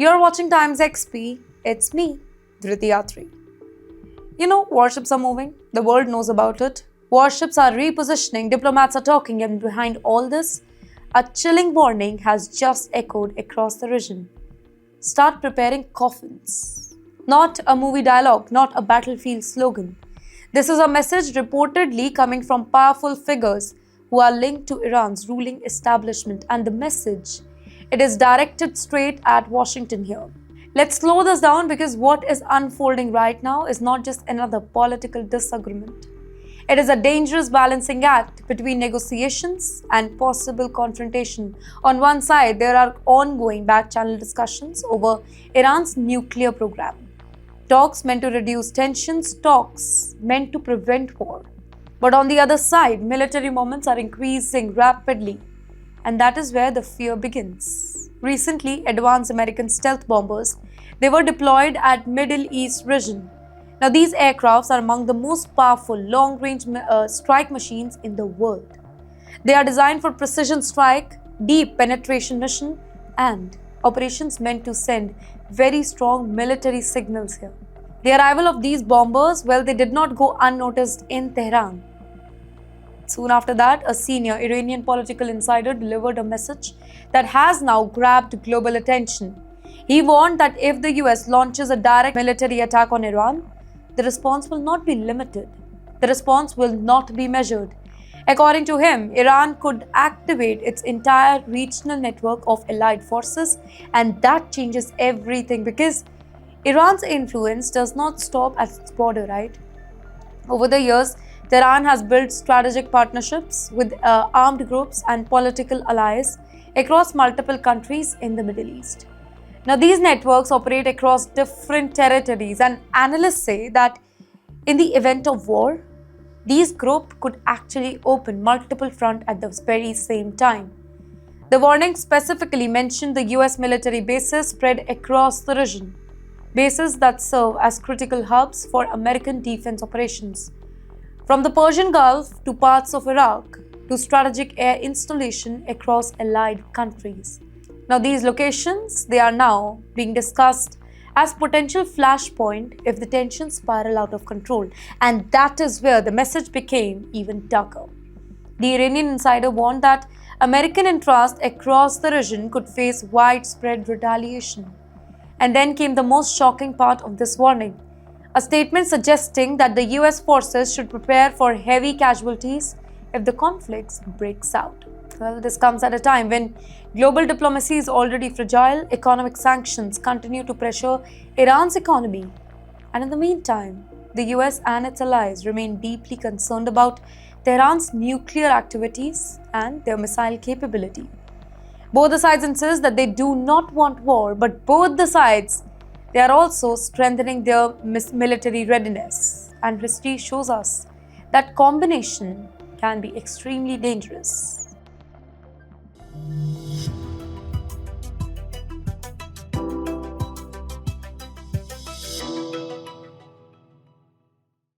You're watching Times XP. It's me, Dhriti Yatri. Warships are moving. The world knows about it. Warships are repositioning. Diplomats are talking. And behind all this, a chilling warning has just echoed across the region. Start preparing coffins. Not a movie dialogue, not a battlefield slogan. This is a message reportedly coming from powerful figures who are linked to Iran's ruling establishment, and the message, it is directed straight at Washington here. Let's slow this down because what is unfolding right now is not just another political disagreement. It is a dangerous balancing act between negotiations and possible confrontation. On one side, there are ongoing back-channel discussions over Iran's nuclear program. Talks meant to reduce tensions, talks meant to prevent war. But on the other side, military moments are increasing rapidly, and that is where the fear begins. Recently, advanced American stealth bombers, they were deployed at Middle East region. Now, these aircrafts are among the most powerful long-range strike machines in the world. They are designed for precision strike, deep penetration mission, and operations meant to send very strong military signals here. The arrival of these bombers, well, they did not go unnoticed in Tehran. Soon after that, a senior Iranian political insider delivered a message that has now grabbed global attention. He warned that if the US launches a direct military attack on Iran, the response will not be limited. The response will not be measured. According to him, Iran could activate its entire regional network of allied forces, and that changes everything because Iran's influence does not stop at its border, right? Over the years, Tehran has built strategic partnerships with armed groups and political allies across multiple countries in the Middle East. Now, these networks operate across different territories, and analysts say that in the event of war, these groups could actually open multiple fronts at the very same time. The warning specifically mentioned the US military bases spread across the region, bases that serve as critical hubs for American defense operations. From the Persian Gulf to parts of Iraq to strategic air installation across allied countries. Now, these locations, they are now being discussed as potential flashpoint if the tensions spiral out of control. And that is where the message became even darker. The Iranian insider warned that American interest across the region could face widespread retaliation. And then came the most shocking part of this warning, a statement suggesting that the US forces should prepare for heavy casualties if the conflict breaks out. Well, this comes at a time when global diplomacy is already fragile, economic sanctions continue to pressure Iran's economy, and in the meantime, the US and its allies remain deeply concerned about Tehran's nuclear activities and their missile capability. Both the sides insist that they do not want war, but both the sides, they are also strengthening their military readiness. And history shows us that combination can be extremely dangerous.